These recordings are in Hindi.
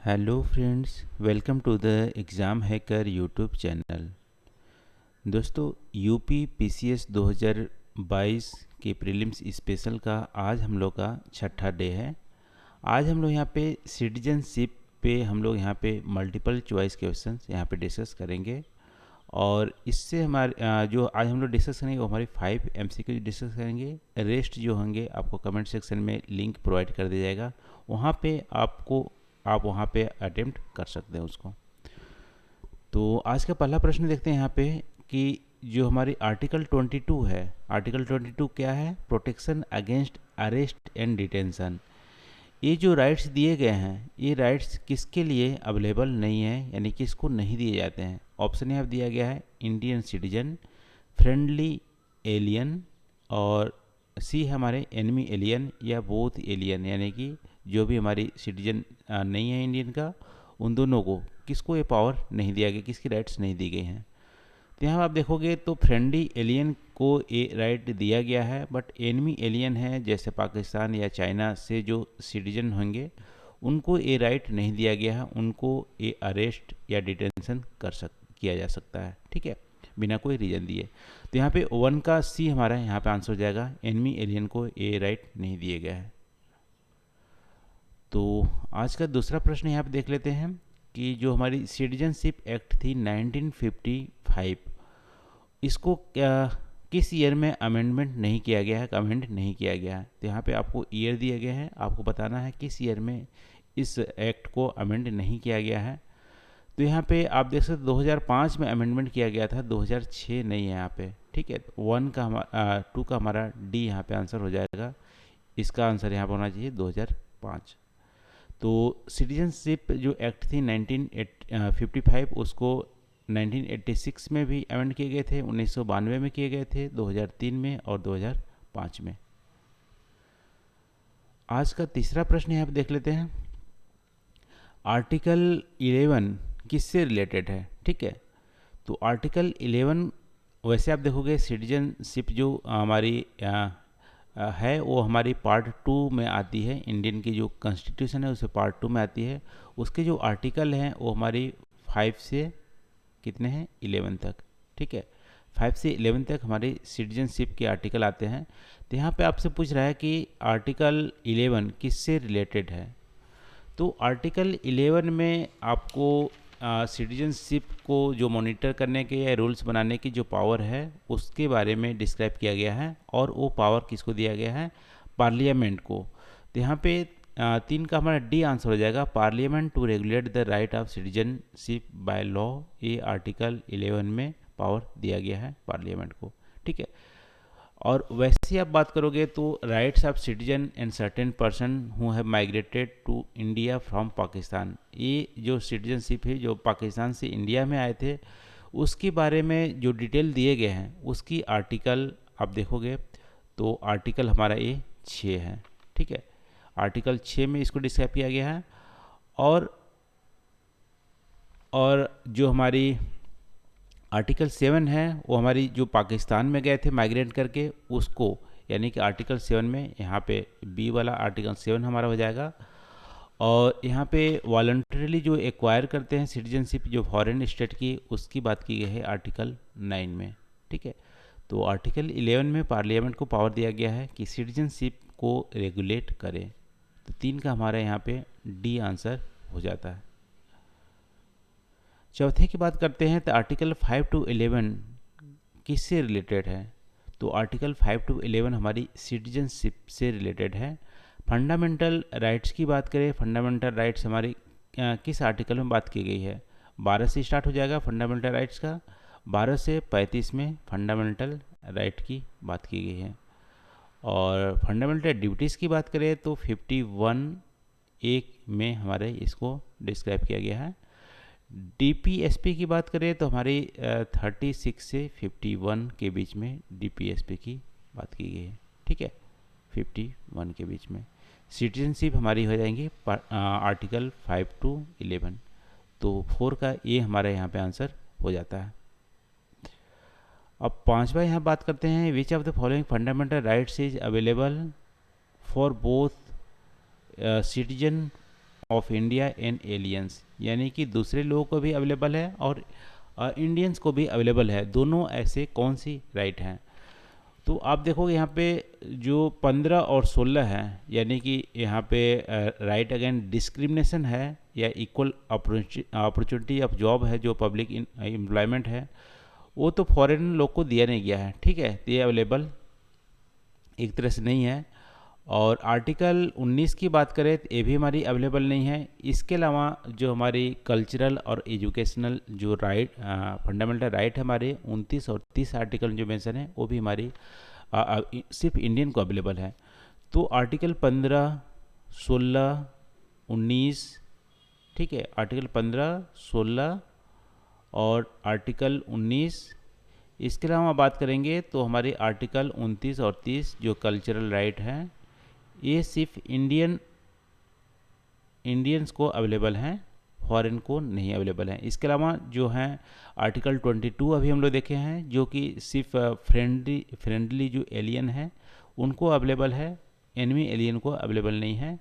Hello friends, welcome to the exam hacker YouTube channel. दोस्तों, यूपी पीसीएस 2022 के प्रीलिम्स स्पेशल का आज हम लोग का छठा डे है। आज हम लोग यहाँ पे सिटीजनशिप पे हम लोग यहाँ पे मल्टीपल चॉइस क्वेश्चंस यहाँ पे डिस्कस करेंगे। और इससे हमारे जो आज हम लोग डिस्कस करेंगे वो हमारी 5 एमसीक्यू डिस्कस करेंगे। रेस्ट जो होंगे आपको कमेंट सेक्शन में लिंक प्रोवाइड कर दिया जाएगा, वहाँ पे आप वहाँ पे अटेम्प्ट कर सकते हैं उसको। तो आज का पहला प्रश्न देखते हैं यहाँ पे कि जो हमारी आर्टिकल 22 है, आर्टिकल 22 क्या है? Protection against arrest and detention. ये जो राइट्स दिए गए हैं, ये राइट्स किसके लिए अवेलेबल नहीं है, यानी कि इसको नहीं दिए जाते हैं। ऑप्शन यहाँ दिया गया है इंडियन सिटीजन, फ्रेंडली एलियन, और सी हमारे एनिमी एलियन या बोथ एलियन, यानी कि जो भी हमारी सिटीजन नहीं है इंडियन का, उन दोनों को किसको ये पावर नहीं दिया गया, किसकी राइट्स नहीं दी गई हैं। तो यहाँ आप देखोगे तो फ्रेंडली एलियन को ये राइट दिया गया है, बट एनिमी एलियन है जैसे पाकिस्तान या चाइना से जो सिटीजन होंगे उनको ये राइट नहीं दिया गया है, उनको ये अरेस्ट या डिटेंशन किया जा सकता है, ठीक है, बिना कोई रीज़न दिए। तो यहाँ पे 1 का सी हमारा यहाँ पे आंसर हो जाएगा, एनिमी एलियन को ये राइट नहीं दिए गया है। तो आज का दूसरा प्रश्न यहाँ पे देख लेते हैं कि जो हमारी सिटीजनशिप एक्ट थी 1955, इसको किस ईयर में अमेंडमेंट नहीं किया गया है, कमेंट नहीं किया गया है। तो यहाँ पे आपको ईयर दिए गए हैं, आपको बताना है किस ईयर में इस एक्ट को अमेंड नहीं किया गया है। तो यहाँ पे आप देख सकते 2005 में अमेंडमेंट किया गया था, 2006 नहीं है यहाँ पे, ठीक है। 2 का हमारा डी यहाँ पे आंसर हो जाएगा, इसका आंसर यहाँ पे होना चाहिए 2005। तो सिटीजनशिप जो एक्ट थी 1955, उसको 1986 में भी अमेंड किए गए थे, 1992 में किए गए थे, 2003 में और 2005 में। आज का तीसरा प्रश्न यहाँ पे देख लेते हैं, आर्टिकल 11 किससे रिलेटेड है, ठीक है। तो आर्टिकल 11 वैसे आप देखोगे सिटीजनशिप जो हमारी है वो हमारी पार्ट 2 में आती है, इंडियन की जो कॉन्स्टिट्यूशन है उसे पार्ट 2 में आती है। उसके जो आर्टिकल हैं वो हमारी 5 से कितने हैं, 11 तक, ठीक है। 5 से 11 तक हमारी सिटीजनशिप के आर्टिकल आते हैं। तो यहाँ पे आपसे पूछ रहा है कि आर्टिकल 11 किससे रिलेटेड है। तो आर्टिकल 11 में आपको सिटीजनशिप को जो मॉनिटर करने के या रूल्स बनाने की जो पावर है उसके बारे में डिस्क्राइब किया गया है, और वो पावर किसको दिया गया है, पार्लियामेंट को। तो यहाँ पे 3 का हमारा डी आंसर हो जाएगा, parliament to regulate the right of citizenship by law. ये आर्टिकल 11 में पावर दिया गया है पार्लियामेंट को, ठीक है। और वैसे ही आप बात करोगे तो rights of citizen and certain person who have migrated to India from Pakistan, ये जो सिटीजनशिप है जो पाकिस्तान से इंडिया में आए थे उसके बारे में जो डिटेल दिए गए हैं उसकी आर्टिकल आप देखोगे तो आर्टिकल हमारा ये 6 है, ठीक है। आर्टिकल 6 में इसको डिस्क्राइब किया गया है। और जो हमारी आर्टिकल 7 है वो हमारी जो पाकिस्तान में गए थे माइग्रेट करके उसको, यानी कि आर्टिकल 7 में यहाँ पे बी वाला आर्टिकल 7 हमारा हो जाएगा। और यहाँ पे वॉलंटरीली जो एक्वायर करते हैं सिटीजनशिप जो फॉरेन स्टेट की, उसकी बात की गई है आर्टिकल 9 में, ठीक है। तो आर्टिकल 11 में पार्लियामेंट को पावर दिया गया है कि सिटीजनशिप को रेगुलेट करे। तो 3 का हमारा यहाँ पे डी आंसर हो जाता है। चौथे की बात करते हैं तो आर्टिकल 5 to 11 किससे रिलेटेड है। तो आर्टिकल 5 to 11 हमारी सिटीजनशिप से रिलेटेड है। फंडामेंटल राइट्स की बात करें, फंडामेंटल राइट्स हमारी किस आर्टिकल में बात की गई है, 12 से स्टार्ट हो जाएगा फंडामेंटल राइट्स का, 12 से 35 में फंडामेंटल राइट की बात की गई है। और फंडामेंटल ड्यूटीज़ की बात करें तो 51 एक में हमारे इसको डिस्क्राइब किया गया है। डीपीएसपी की बात करें तो हमारी 36 से 51 के बीच में डीपीएसपी की बात की गई है, ठीक है, 51 के बीच में। सिटीजनशिप हमारी हो जाएंगी आर्टिकल 5 to 11। तो 4 का ये हमारा यहाँ पे आंसर हो जाता है। अब 5वां यहाँ बात करते हैं, which of the following fundamental rights is available for both citizen of India and aliens, यानी कि दूसरे लोगों को भी अवेलेबल है और इंडियंस को भी अवेलेबल है। दोनों ऐसे कौन सी राइट हैं? तो आप देखोगे यहाँ पे जो 15 और 16 है, यानी कि यहाँ पे राइट अगेंस्ट डिस्क्रिमिनेशन है या इक्वल अपॉर्चुनिटी ऑफ जॉब है, जो पब्लिक एम्प्लॉयमेंट है, वो तो फॉरेन लोग को दिया नहीं गया है, ठीक है, तो ये अवेलेबल एक तरह से नहीं है। और आर्टिकल 19 की बात करें तो ये भी हमारी अवेलेबल नहीं है। इसके अलावा जो हमारी कल्चरल और एजुकेशनल जो राइट फंडामेंटल राइट है हमारे 29 और 30 आर्टिकल जो मेंशन है वो भी हमारी सिर्फ इंडियन को अवेलेबल है। तो आर्टिकल 15, 16, 19, ठीक है, आर्टिकल 15, 16 और आर्टिकल 19। इसके अलावा बात करेंगे तो हमारे आर्टिकल 29 और 30 जो कल्चरल राइट हैं ये सिर्फ इंडियंस को अवेलेबल हैं, फॉरेन को नहीं अवेलेबल हैं। इसके अलावा जो हैं आर्टिकल 22 अभी हम लोग देखे हैं, जो कि सिर्फ फ्रेंडली जो एलियन है उनको अवेलेबल है, एनिमी एलियन को अवेलेबल नहीं है।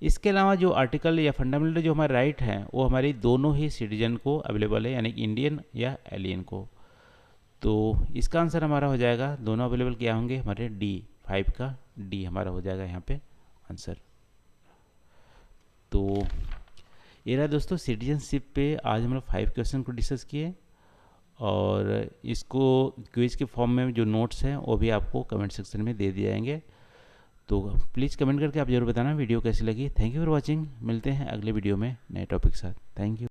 इसके अलावा जो आर्टिकल या फंडामेंटल जो हमारे राइट हैं वो हमारी दोनों ही सिटीजन को अवेलेबल है, यानी कि इंडियन या एलियन को। तो इसका आंसर हमारा हो जाएगा, दोनों अवेलेबल क्या होंगे हमारे, डी, 5 का डी हमारा हो जाएगा यहाँ पे आंसर। तो ये रहा दोस्तों सिटीजनशिप पे आज हम लोग 5 क्वेश्चन को डिस्कस किए, और इसको क्विज के फॉर्म में जो नोट्स हैं वो भी आपको कमेंट सेक्शन में दे दिए जाएंगे। तो प्लीज़ कमेंट करके आप जरूर बताना वीडियो कैसी लगी। थैंक यू फॉर वॉचिंग, मिलते हैं अगले वीडियो में नए टॉपिक के साथ। Thank you.